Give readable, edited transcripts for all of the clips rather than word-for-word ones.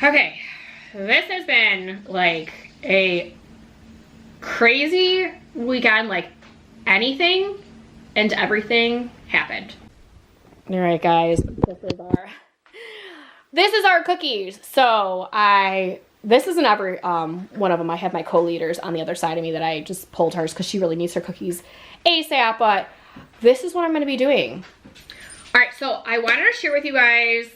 Okay, this has been like a crazy weekend. Like anything and everything happened. All right, guys, this is our cookies. So this isn't every one of them. I have my co-leaders on the other side of me that I just pulled hers because she really needs her cookies ASAP, but this is what I'm going to be doing. All right, so I wanted to share with you guys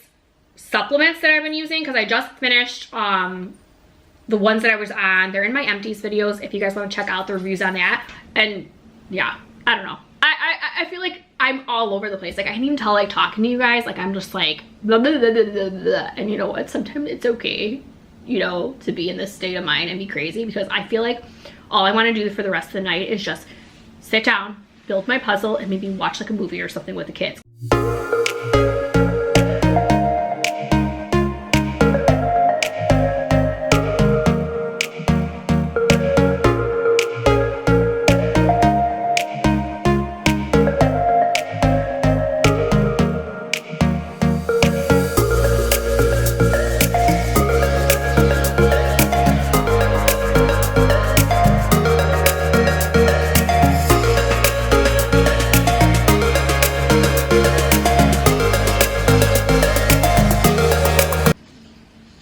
supplements that I've been using because I just finished the ones that I was on. They're in my empties videos if you guys want to check out the reviews on that. And yeah, I don't know. I feel like I'm all over the place. Like I can even tell, like talking to you guys, like I'm just like blah, blah, blah, blah, blah, blah. And you know what? Sometimes it's okay, you know, to be in this state of mind and be crazy, because I feel like all I want to do for the rest of the night is just sit down, build my puzzle, and maybe watch like a movie or something with the kids.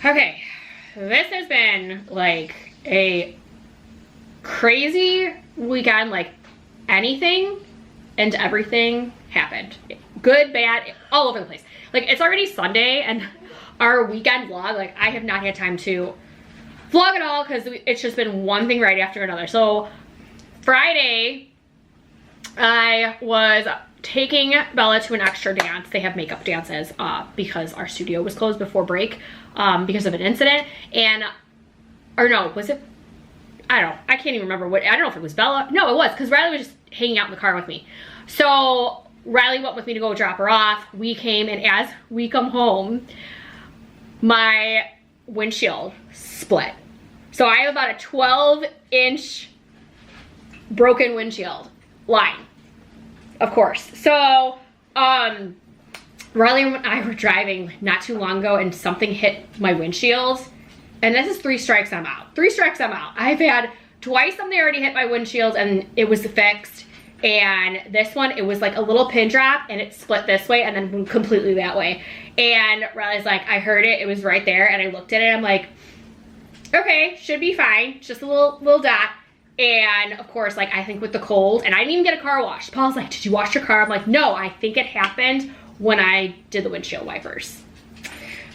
Okay, this has been like a crazy weekend. Like anything and everything happened. Good, bad, all over the place. Like it's already Sunday and our weekend vlog, like I have not had time to vlog at all because it's just been one thing right after another. So Friday, I was taking Bella to an extra dance. They have makeup dances because our studio was closed before break because of an incident. And, or no, was it, I don't know, I can't even remember what, I don't know if it was Bella. No, it was, because Riley was just hanging out in the car with me. So Riley went with me to go drop her off. We came, and as we come home, my windshield split. So I have about a 12-inch broken windshield line, of course. So Riley and I were driving not too long ago and something hit my windshield, and this is 3 strikes, I'm out. 3 strikes, I'm out. I've had twice something already hit my windshield and it was fixed, and this one, it was like a little pin drop and it split this way and then completely that way. And Riley's like, I heard it, it was right there, and I looked at it, I'm like, okay, should be fine, just a little dot. And of course, like I think with the cold, and I didn't even get a car wash. Paul's like, did you wash your car? I'm like, no, I think it happened when I did the windshield wipers.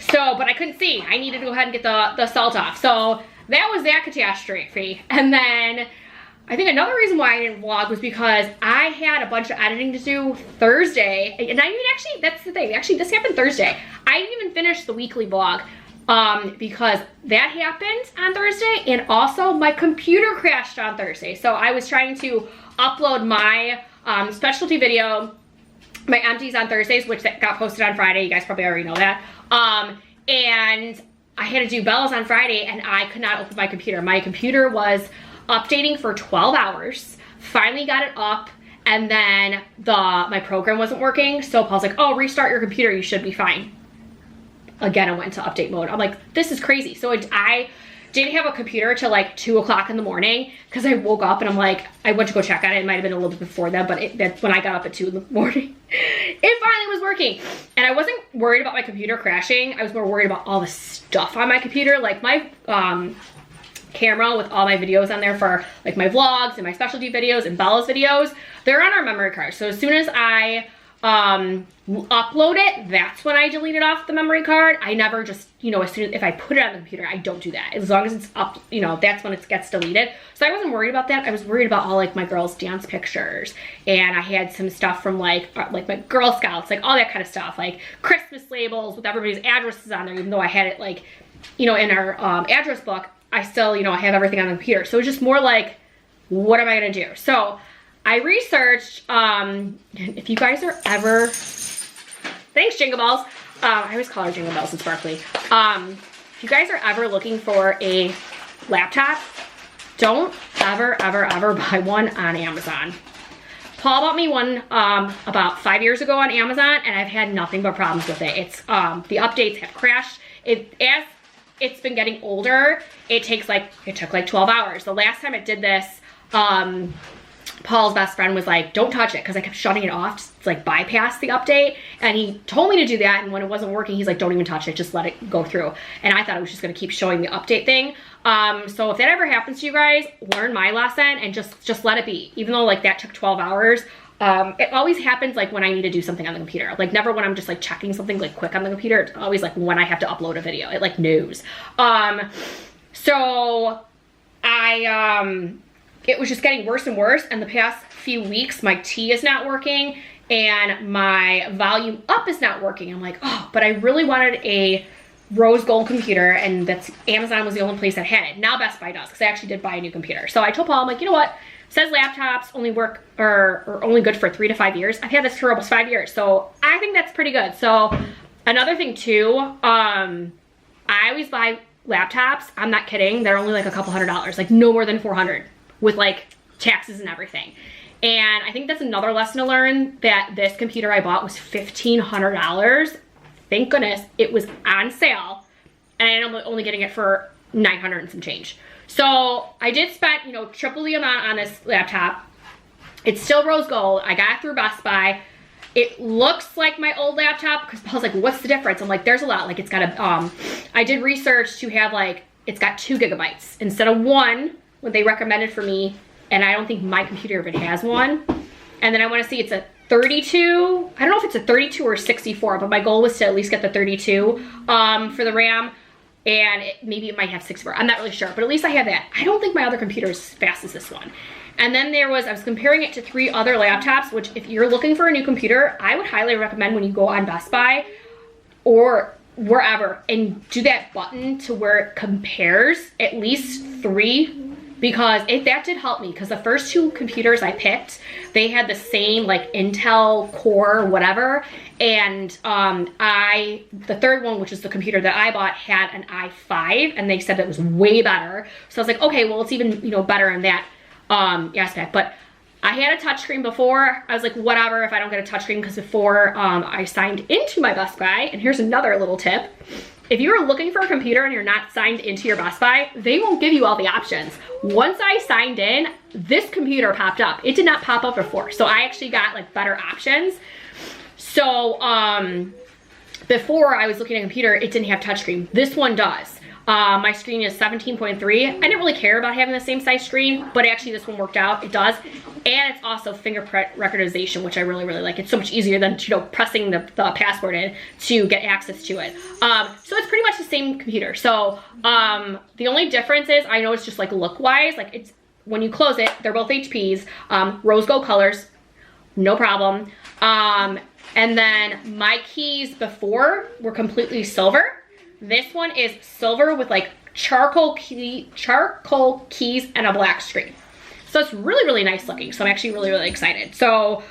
So, but I couldn't see. I needed to go ahead and get the salt off. So that was that catastrophe. And then I think another reason why I didn't vlog was because I had a bunch of editing to do Thursday. And I didn't actually, that's the thing. Actually, this happened Thursday. I didn't even finish the weekly vlog because that happened on Thursday, and also my computer crashed on Thursday. So I was trying to upload my specialty video, my empties on Thursdays, which that got posted on Friday. You guys probably already know that. And I had to do Bella's on Friday, and I could not open my computer. My computer was updating for 12 hours. Finally got it up, and then my program wasn't working. So Paul's like, oh, restart your computer, you should be fine. Again, I went into update mode. I'm like, this is crazy. So I didn't have a computer till like 2 o'clock in the morning because I woke up and I'm like, I went to go check on it. It might have been a little bit before that, but that's when I got up at 2 in the morning. It finally was working. And I wasn't worried about my computer crashing. I was more worried about all the stuff on my computer. Like my camera with all my videos on there for like my vlogs and my specialty videos and Bella's videos, they're on our memory card. So as soon as I upload it, that's when I delete it off the memory card. I never just, you know, as soon as, if I put it on the computer, I don't do that. As long as it's up, you know, that's when it gets deleted. So I wasn't worried about that. I was worried about all like my girls' dance pictures, and I had some stuff from like my Girl Scouts, like all that kind of stuff, like Christmas labels with everybody's addresses on there, even though I had it like, you know, in our address book, I still, you know, I have everything on the computer. So it's just more like, what am I gonna do? So I researched, if you guys are ever, thanks Jingle Balls, I always call her Jingle Bells, it's Sparkly. If you guys are ever looking for a laptop, don't ever buy one on Amazon. Paul bought me one about 5 years ago on Amazon, and I've had nothing but problems with it. It's, the updates have crashed. As it's been getting older, it took like 12 hours. The last time it did this, Paul's best friend was like, don't touch it, because I kept shutting it off to like bypass the update, and he told me to do that, and when it wasn't working, he's like, don't even touch it, just let it go through. And I thought it was just gonna keep showing the update thing. So if that ever happens to you guys, learn my lesson and just let it be. Even though like that took 12 hours, it always happens like when I need to do something on the computer. Like never when I'm just like checking something like quick on the computer. It's always like when I have to upload a video, it like knows. So it was just getting worse and worse, and the past few weeks my T is not working and my volume up is not working. I'm like, oh, but I really wanted a rose gold computer, and that's Amazon was the only place that had it. Now Best Buy does, because I actually did buy a new computer. So I told Paul, I'm like, you know what? It says laptops only work or only good for 3 to 5 years. I've had this for almost 5 years, so I think that's pretty good. So another thing too, I always buy laptops. I'm not kidding. They're only like a couple $100, like no more than 400 with like taxes and everything. And I think that's another lesson to learn, that this computer I bought was $1,500. Thank goodness it was on sale, and I'm only getting it for $900 and some change. So I did spend, you know, triple the amount on this laptop. It's still rose gold. I got it through Best Buy. It looks like my old laptop, because Paul's like, what's the difference? I'm like, there's a lot. Like it's got a, I did research to have like, it's got 2 gigabytes instead of 1, what they recommended for me. And I don't think my computer even has 1. And then I want to see, it's a 32. I don't know if it's a 32 or 64, but my goal was to at least get the 32 for the RAM. And maybe it might have 64. I'm not really sure, but at least I have that. I don't think my other computer is as fast as this one. And then I was comparing it to 3 other laptops, which if you're looking for a new computer, I would highly recommend when you go on Best Buy or wherever and do that button to where it compares at least 3, because that did help me, because the first 2 computers I picked, they had the same like Intel Core whatever, and the third one, which is the computer that I bought, had an i5, and they said that was way better. So I was like, okay, well it's even, you know, better in that aspect. But I had a touchscreen before. I was like, whatever if I don't get a touchscreen, because before I signed into my Best Buy, and here's another little tip. If you're looking for a computer and you're not signed into your Best Buy, they won't give you all the options. Once I signed in, this computer popped up. It did not pop up before. So I actually got like better options. So before I was looking at a computer, it didn't have touchscreen. This one does. My screen is 17.3. I didn't really care about having the same size screen, but actually this one worked out. It does. And it's also fingerprint recognition, which I really, really like. It's so much easier than, you know, pressing the password in to get access to it. So it's pretty much the same computer. So the only difference is, I know it's just like look-wise, like it's, when you close it, they're both HPs, rose gold colors, no problem. And then my keys before were completely silver. This one is silver with like charcoal keys and a black screen. So it's really, really nice looking. So I'm actually really, really excited. So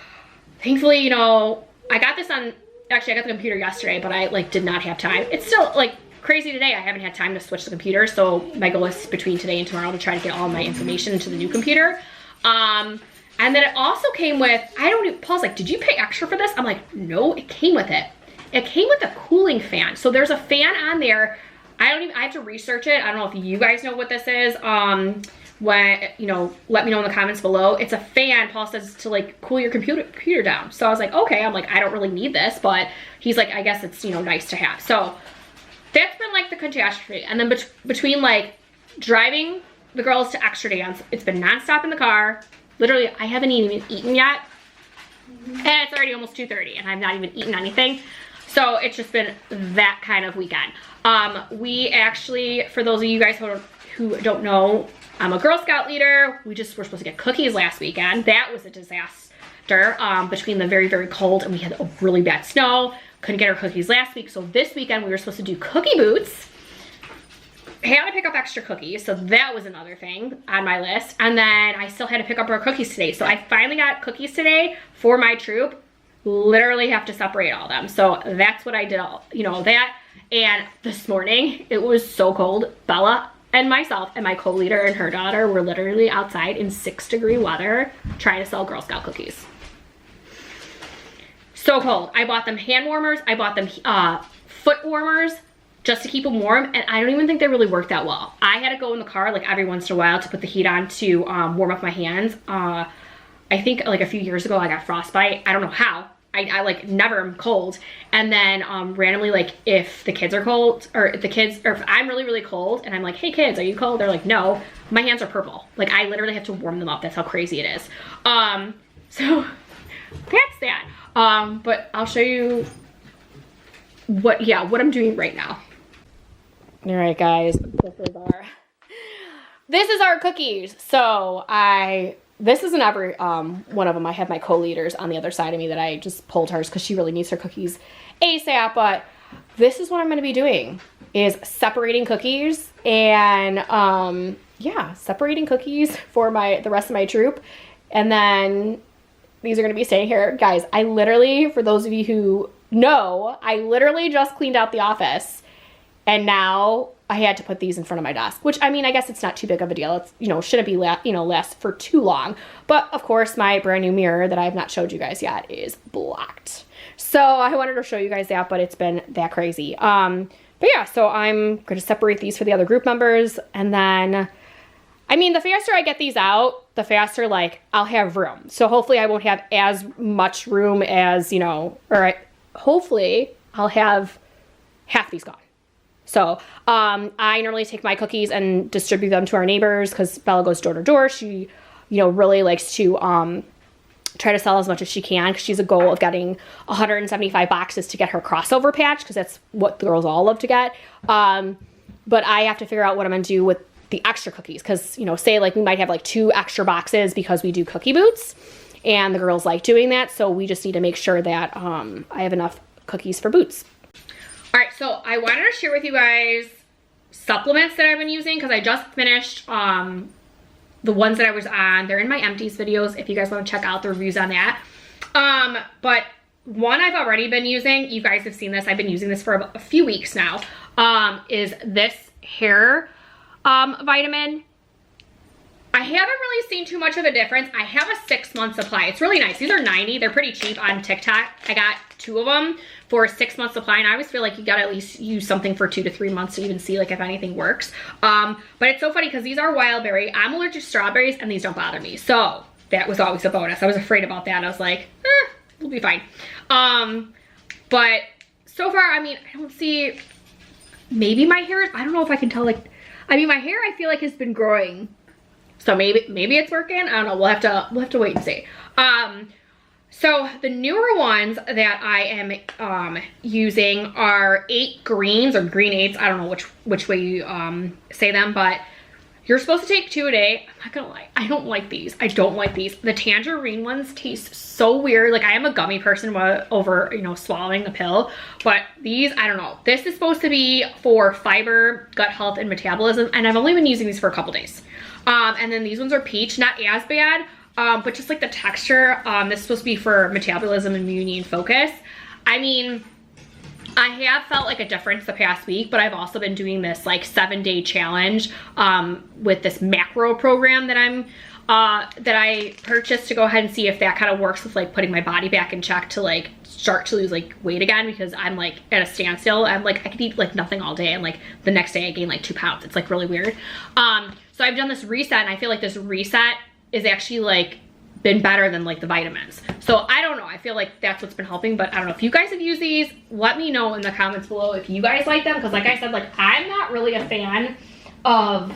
thankfully, you know, I got this on, actually I got the computer yesterday, but I like did not have time. It's still like crazy today. I haven't had time to switch the computer. So my goal is between today and tomorrow to try to get all my information into the new computer. And then it also came with, Paul's like, did you pay extra for this? I'm like, no, it came with it. It came with a cooling fan. So there's a fan on there. I have to research it. I don't know if you guys know what this is. When, you know, let me know in the comments below. It's a fan, Paul says, to like cool your computer down. So I was like, okay. I'm like, I don't really need this, but he's like, I guess it's, you know, nice to have. So that's been like the catastrophe. And then between like driving the girls to extra dance, it's been nonstop in the car. Literally, I haven't even eaten yet. And it's already almost 2:30 and I've not even eaten anything. So it's just been that kind of weekend. We actually, for those of you guys who don't know, I'm a Girl Scout leader. We just were supposed to get cookies last weekend. That was a disaster between the very, very cold and we had a really bad snow. Couldn't get our cookies last week. So this weekend we were supposed to do cookie boots. Had to pick up extra cookies. So that was another thing on my list. And then I still had to pick up our cookies today. So I finally got cookies today for my troop. Literally have to separate all them. So that's what I did, you know, that. And this morning it was so cold. Bella and myself and my co-leader and her daughter were literally outside in 6-degree weather trying to sell Girl Scout cookies. So cold. I bought them hand warmers. I bought them foot warmers. just to keep them warm, and I don't even think they really work that well. I had to go in the car like every once in a while to put the heat on to warm up my hands. I think like a few years ago I got frostbite. I don't know how. I like never am cold. And then randomly, like if the kids are cold, or if I'm really, really cold and I'm like, hey kids, are you cold? They're like, no, my hands are purple. Like I literally have to warm them up. That's how crazy it is. So that's that. But I'll show you what I'm doing right now. All right, guys, this is our cookies. So this isn't every one of them. I have my co-leaders on the other side of me that I just pulled hers because she really needs her cookies ASAP. But this is what I'm going to be doing, is separating cookies, and yeah, separating cookies for the rest of my troop. And then these are going to be staying here. Guys, I literally, for those of you who know, I literally just cleaned out the office, and now I had to put these in front of my desk, which, I mean, I guess it's not too big of a deal. It's, you know, shouldn't be, last for too long. But of course, my brand new mirror that I have not showed you guys yet is blocked. So I wanted to show you guys that, but it's been that crazy. But yeah, so I'm going to separate these for the other group members. And then, I mean, the faster I get these out, the faster, like, I'll have room. So hopefully I won't have as much room as, you know, hopefully I'll have half these gone. So I normally take my cookies and distribute them to our neighbors because Bella goes door to door. She, you know, really likes to try to sell as much as she can because she's a goal of getting 175 boxes to get her crossover patch, because that's what the girls all love to get. But I have to figure out what I'm going to do with the extra cookies because, you know, say like we might have like 2 extra boxes because we do cookie boots and the girls like doing that. So we just need to make sure that I have enough cookies for boots. All right, so I wanted to share with you guys supplements that I've been using because I just finished the ones that I was on. They're in my empties videos if you guys want to check out the reviews on that. But one I've already been using, you guys have seen this, I've been using this for a few weeks now, is this hair vitamin. I haven't really seen too much of a difference. I have a 6-month supply. It's really nice. These are $90. They're pretty cheap on TikTok. I got 2 of them for a 6-month supply, and I always feel like you gotta at least use something for 2 to 3 months to even see like if anything works. But it's so funny because these are wild berry. I'm allergic to strawberries and these don't bother me. So that was always a bonus. I was afraid about that. I was like, we'll be fine. But so far, I mean, I don't see, maybe my hair, I don't know if I can tell, like, I mean, my hair I feel like has been growing. So maybe it's working. I don't know. We'll have to wait and see. So the newer ones that I am using are 8 greens, or green 8s. I don't know which way you say them, but you're supposed to take 2 a day. I'm not gonna lie, I don't like these. I don't like these. The tangerine ones taste so weird. Like I am a gummy person over, you know, swallowing a pill, but these, I don't know. This is supposed to be for fiber, gut health, and metabolism, and I've only been using these for a couple days. And then these ones are peach, not as bad, but just like the texture. This is supposed to be for metabolism, immunity, and focus. I mean, I have felt like a difference the past week, but I've also been doing this like 7-day challenge with this macro program that I purchased to go ahead and see if that kind of works with like putting my body back in check to like start to lose like weight again, because I'm like at a standstill. I'm like, I could eat like nothing all day and like the next day I gain like 2 pounds. It's like really weird. So I've done this reset, and I feel like this reset is actually like been better than like the vitamins. So I don't know, I feel like that's what's been helping, but I don't know if you guys have used these. Let me know in the comments below if you guys like them, because like I said, like I'm not really a fan of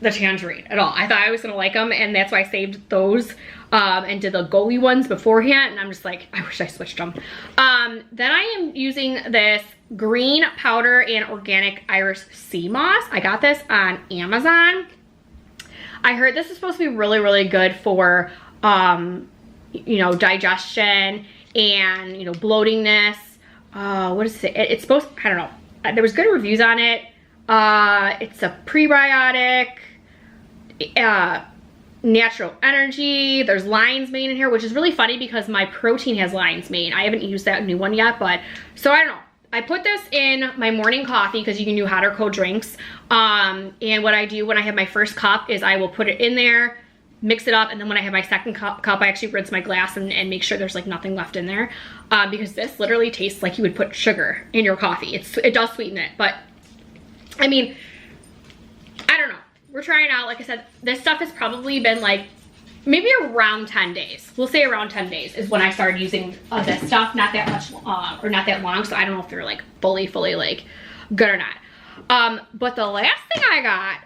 the tangerine at all. I thought I was gonna like them, and that's why I saved those and did the goalie ones beforehand, and I'm just like, I wish I switched them. Then I am using this green powder and organic iris sea moss. I got this on Amazon. I heard this is supposed to be really, really good for you know, digestion and, you know, bloatingness. What is it? It's supposed, I don't know. There was good reviews on it. It's a prebiotic, natural energy. There's lion's mane in here, which is really funny because my protein has lion's mane. I haven't used that new one yet, but so I don't know. I put this in my morning coffee because you can do hot or cold drinks. And what I do when I have my first cup is I will put it in there, mix it up, and then when I have my second cup, I actually rinse my glass and make sure there's like nothing left in there, because this literally tastes like you would put sugar in your coffee. It does sweeten it, but I mean, I don't know. We're trying out. Like I said, this stuff has probably been like maybe around 10 days. We'll say around 10 days is when I started using this stuff. Not that much, or not that long, so I don't know if they're like fully like good or not. But the last thing I got,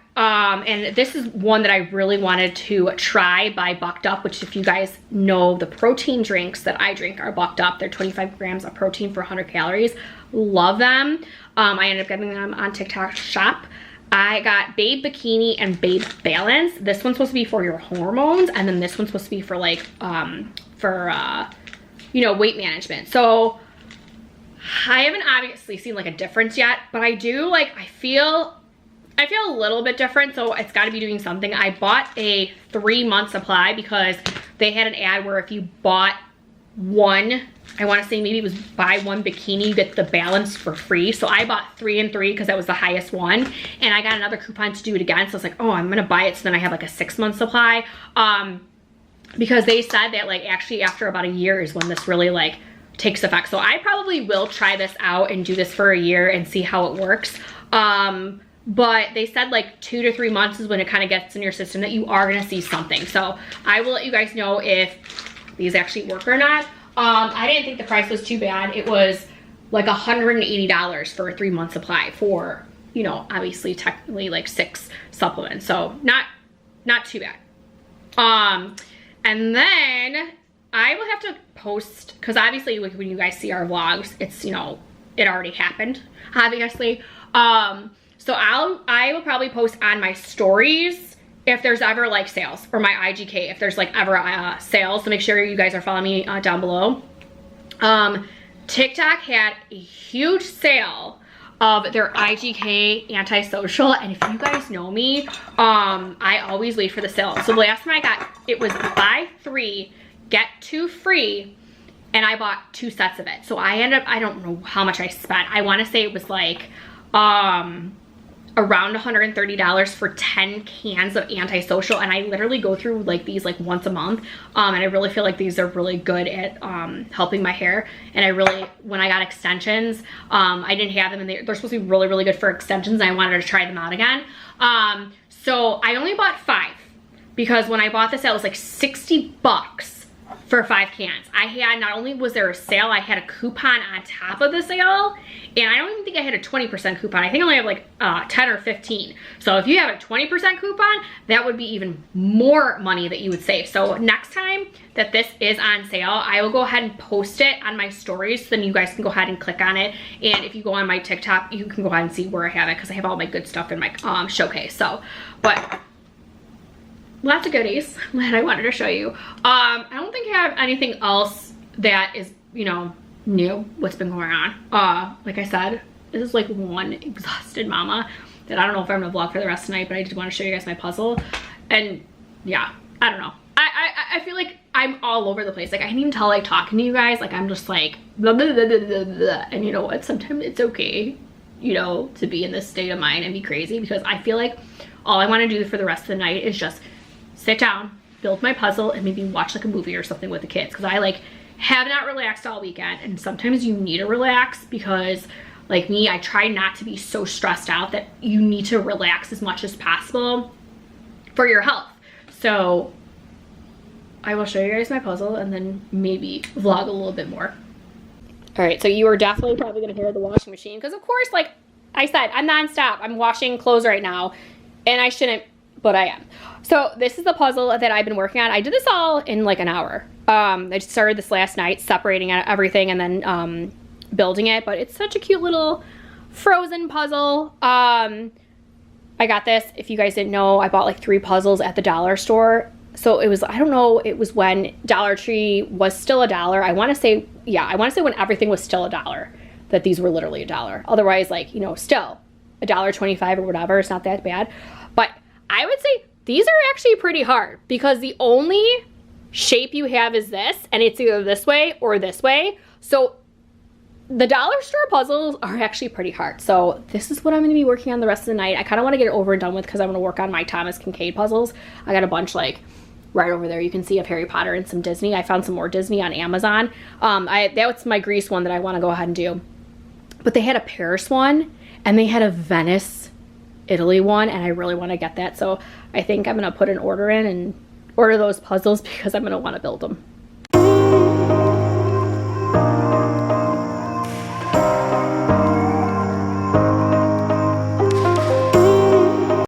and this is one that I really wanted to try by Bucked Up, which if you guys know, the protein drinks that I drink are Bucked Up. They're 25 grams of protein for 100 calories. Love them. I ended up getting them on TikTok Shop. I got Babe Bikini and Babe Balance. This one's supposed to be for your hormones, and then this one's supposed to be for like, you know, weight management. So I haven't obviously seen like a difference yet, but I do like, I feel a little bit different, so it's got to be doing something. I bought a 3-month supply because they had an ad where if you bought one, I want to say maybe it was buy one bikini, you get the Balance for free. So I bought 3 and 3 because that was the highest one, and I got another coupon to do it again. So I was like, oh, I'm gonna buy it, so then I have like a 6-month supply, because they said that like actually after about a year is when this really like takes effect. So I probably will try this out and do this for a year and see how it works. But they said like 2 to 3 months is when it kind of gets in your system that you are gonna see something. So I will let you guys know if these actually work or not. I didn't think the price was too bad. It was like $180 for a 3-month supply for, you know, obviously technically like 6 supplements. So not too bad. And then I will have to post, because obviously like when you guys see our vlogs, it's, you know, it already happened, obviously. So I will probably post on my stories if there's ever like sales, or my IGK if there's like ever sales. So make sure you guys are following me down below. TikTok had a huge sale of their IGK antisocial, and if you guys know me, I always wait for the sale. So the last time I got it was buy 3 get 2 free, and I bought 2 sets of it. So I ended up, I don't know how much I spent. I want to say it was like around $130 for 10 cans of antisocial, and I literally go through like these like once a month, and I really feel like these are really good at helping my hair. And I really, when I got extensions, I didn't have them, and they're supposed to be really, really good for extensions, and I wanted to try them out again. So I only bought 5 because when I bought this, it was like 60 bucks for 5 cans. I had, not only was there a sale, I had a coupon on top of the sale, and I don't even think I had a 20% coupon. I think I only have like 10 or 15. So if you have a 20% coupon, that would be even more money that you would save. So next time that this is on sale, I will go ahead and post it on my stories, so then you guys can go ahead and click on it. And if you go on my TikTok, you can go ahead and see where I have it, because I have all my good stuff in my showcase. So, but lots of goodies that I wanted to show you. I don't think I have anything else that is, you know, new, what's been going on. Like I said, this is like one exhausted mama that I don't know if I'm gonna vlog for the rest of the night, but I did want to show you guys my puzzle. And yeah, I don't know. I feel like I'm all over the place. Like I can even tell, like talking to you guys, like I'm just like blah, blah, blah, blah, blah, blah. And you know what, sometimes it's okay, you know, to be in this state of mind and be crazy, because I feel like all I want to do for the rest of the night is just sit down, build my puzzle, and maybe watch like a movie or something with the kids, because I like have not relaxed all weekend, and sometimes you need to relax, because like me, I try not to be so stressed out that you need to relax as much as possible for your health. So I will show you guys my puzzle and then maybe vlog a little bit more. All right, so you are definitely probably gonna hear the washing machine, because of course, like I said, I'm nonstop. I'm washing clothes right now, and I shouldn't, but I am. So this is the puzzle that I've been working on. I did this all in like an hour. I just started this last night, separating everything and then building it, but it's such a cute little frozen puzzle. I got this, if you guys didn't know, I bought like 3 puzzles at the dollar store. So it was, I don't know, it was when Dollar Tree was still $1. I want to say, yeah, I want to say when everything was still $1, that these were literally $1. Otherwise, like, you know, still $1.25 or whatever, it's not that bad. But I would say these are actually pretty hard, because the only shape you have is this, and it's either this way or this way. So the dollar store puzzles are actually pretty hard. So this is what I'm gonna be working on the rest of the night. I kind of want to get it over and done with, because I'm gonna work on my Thomas Kincaid puzzles. I got a bunch like right over there you can see of Harry Potter and some Disney. I found some more Disney on Amazon. That's my Greece one that I want to go ahead and do. But they had a Paris one and they had a Venice, Italy one, and I really want to get that. So I think I'm going to put an order in and order those puzzles because I'm going to want to build them.